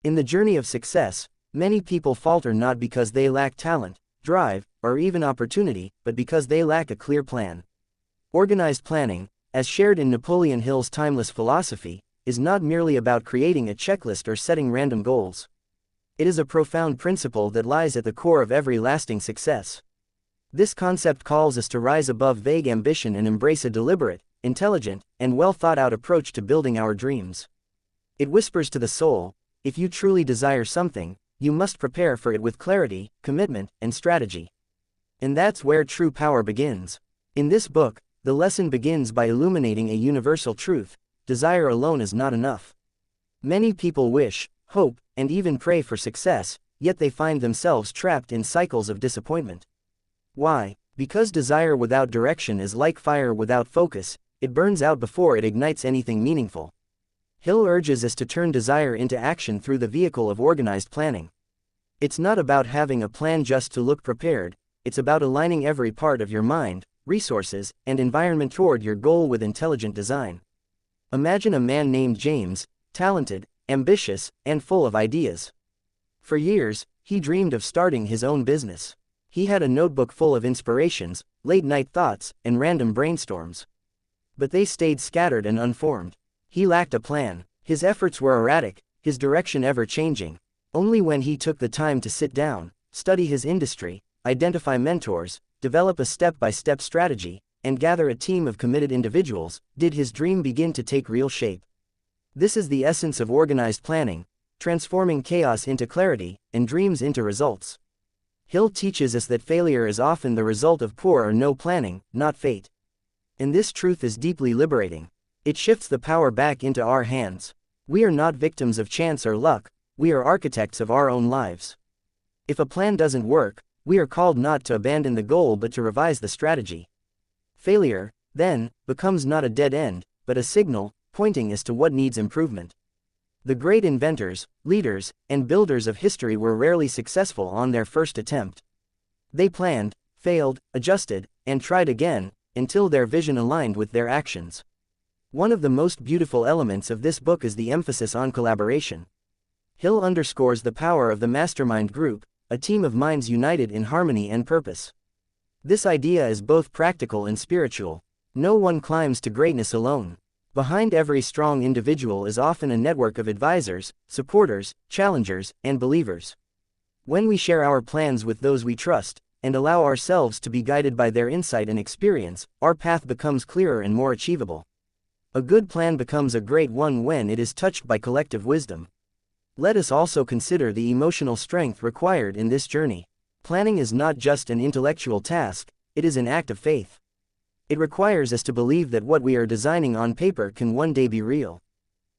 In the journey of success, many people falter not because they lack talent, drive, or even opportunity, but because they lack a clear plan. Organized planning, as shared in Napoleon Hill's timeless philosophy, is not merely about creating a checklist or setting random goals. It is a profound principle that lies at the core of every lasting success. This concept calls us to rise above vague ambition and embrace a deliberate, intelligent, and well-thought-out approach to building our dreams. It whispers to the soul, if you truly desire something, you must prepare for it with clarity, commitment, and strategy. And that's where true power begins. In this book, the lesson begins by illuminating a universal truth: desire alone is not enough. Many people wish, hope, and even pray for success, yet they find themselves trapped in cycles of disappointment. Why? Because desire without direction is like fire without focus, it burns out before it ignites anything meaningful. Hill urges us to turn desire into action through the vehicle of organized planning. It's not about having a plan just to look prepared, it's about aligning every part of your mind, resources, and environment toward your goal with intelligent design. Imagine a man named James, talented, ambitious, and full of ideas. For years, he dreamed of starting his own business. He had a notebook full of inspirations, late-night thoughts, and random brainstorms. But they stayed scattered and unformed. He lacked a plan. His efforts were erratic, his direction ever-changing. Only when he took the time to sit down, study his industry, identify mentors, develop a step-by-step strategy, and gather a team of committed individuals, did his dream begin to take real shape. This is the essence of organized planning, transforming chaos into clarity, and dreams into results. Hill teaches us that failure is often the result of poor or no planning, not fate. And this truth is deeply liberating. It shifts the power back into our hands. We are not victims of chance or luck, we are architects of our own lives. If a plan doesn't work, we are called not to abandon the goal but to revise the strategy. Failure, then, becomes not a dead end, but a signal, pointing as to what needs improvement. The great inventors, leaders, and builders of history were rarely successful on their first attempt. They planned, failed, adjusted, and tried again, until their vision aligned with their actions. One of the most beautiful elements of this book is the emphasis on collaboration. Hill underscores the power of the mastermind group, a team of minds united in harmony and purpose. This idea is both practical and spiritual. No one climbs to greatness alone. Behind every strong individual is often a network of advisors, supporters, challengers, and believers. When we share our plans with those we trust, and allow ourselves to be guided by their insight and experience, our path becomes clearer and more achievable. A good plan becomes a great one when it is touched by collective wisdom. Let us also consider the emotional strength required in this journey. Planning is not just an intellectual task, it is an act of faith. It requires us to believe that what we are designing on paper can one day be real.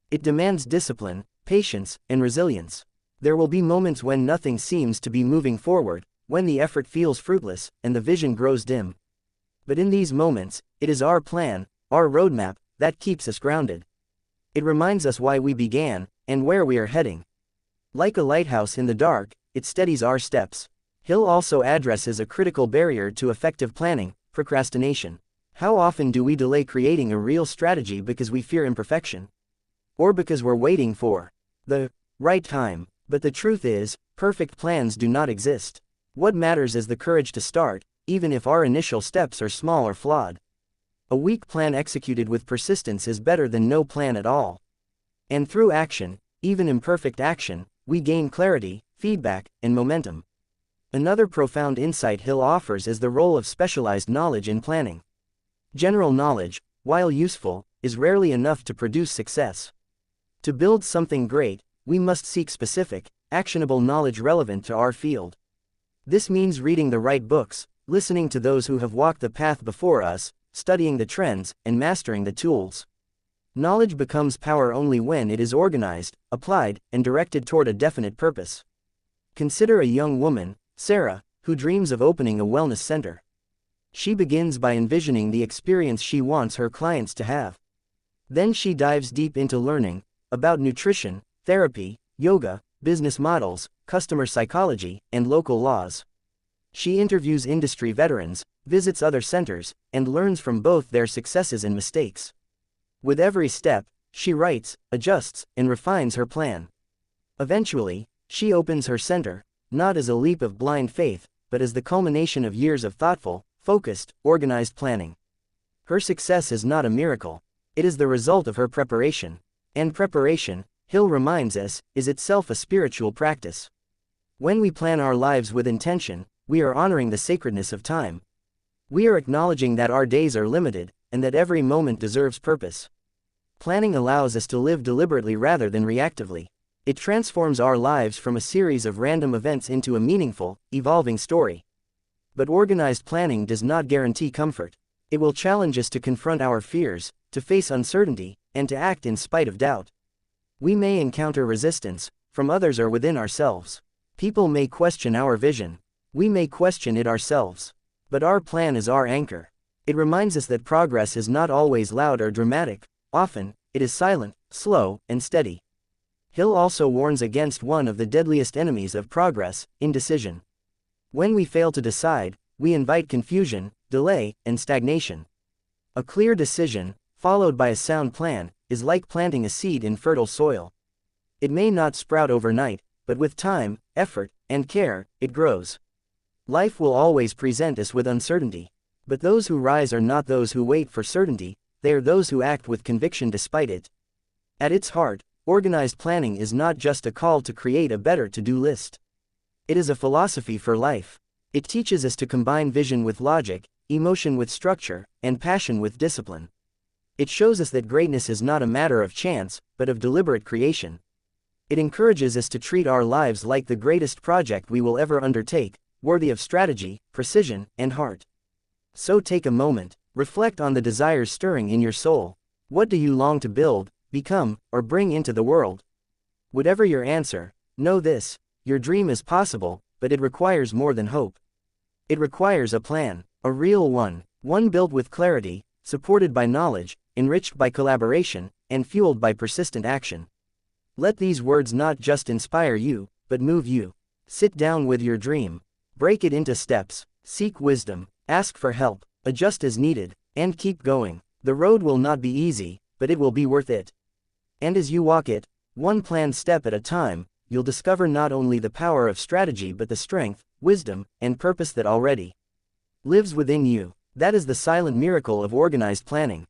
It demands discipline, patience, and resilience. There will be moments when nothing seems to be moving forward, when the effort feels fruitless, and the vision grows dim. But in these moments, it is our plan, our roadmap, that keeps us grounded. It reminds us why we began, and where we are heading. Like a lighthouse in the dark, it steadies our steps. Hill also addresses a critical barrier to effective planning: procrastination. How often do we delay creating a real strategy because we fear imperfection? Or because we're waiting for the right time? But the truth is, perfect plans do not exist. What matters is the courage to start, even if our initial steps are small or flawed. A weak plan executed with persistence is better than no plan at all. And through action, even imperfect action, we gain clarity, feedback, and momentum. Another profound insight Hill offers is the role of specialized knowledge in planning. General knowledge, while useful, is rarely enough to produce success. To build something great, we must seek specific, actionable knowledge relevant to our field. This means reading the right books, listening to those who have walked the path before us, studying the trends, and mastering the tools. Knowledge becomes power only when it is organized, applied, and directed toward a definite purpose. Consider a young woman, Sarah, who dreams of opening a wellness center. She begins by envisioning the experience she wants her clients to have. Then she dives deep into learning about nutrition, therapy, yoga, business models, customer psychology, and local laws. She interviews industry veterans, visits other centers, and learns from both their successes and mistakes. With every step, she writes, adjusts, and refines her plan. Eventually, she opens her center, not as a leap of blind faith, but as the culmination of years of thoughtful, focused, organized planning. Her success is not a miracle. It is the result of her preparation. And preparation, Hill reminds us, is itself a spiritual practice. When we plan our lives with intention, we are honoring the sacredness of time. We are acknowledging that our days are limited, and that every moment deserves purpose. Planning allows us to live deliberately rather than reactively. It transforms our lives from a series of random events into a meaningful, evolving story. But organized planning does not guarantee comfort. It will challenge us to confront our fears, to face uncertainty, and to act in spite of doubt. We may encounter resistance, from others or within ourselves. People may question our vision. We may question it ourselves. But our plan is our anchor. It reminds us that progress is not always loud or dramatic. Often, it is silent, slow, and steady. Hill also warns against one of the deadliest enemies of progress, indecision. When we fail to decide, we invite confusion, delay, and stagnation. A clear decision, followed by a sound plan, is like planting a seed in fertile soil. It may not sprout overnight, but with time, effort, and care, it grows. Life will always present us with uncertainty. But those who rise are not those who wait for certainty, they are those who act with conviction despite it. At its heart, organized planning is not just a call to create a better to-do list. It is a philosophy for life. It teaches us to combine vision with logic, emotion with structure, and passion with discipline. It shows us that greatness is not a matter of chance, but of deliberate creation. It encourages us to treat our lives like the greatest project we will ever undertake, worthy of strategy, precision, and heart. So take a moment, reflect on the desires stirring in your soul. What do you long to build, become, or bring into the world? Whatever your answer, know this: your dream is possible, but it requires more than hope. It requires a plan, a real one built with clarity, supported by knowledge, enriched by collaboration, and fueled by persistent action. Let these words not just inspire you, but move you. Sit down with your dream. Break it into steps, seek wisdom, ask for help, adjust as needed, and keep going. The road will not be easy, but it will be worth it. And as you walk it, one planned step at a time, you'll discover not only the power of strategy but the strength, wisdom, and purpose that already lives within you. That is the silent miracle of organized planning.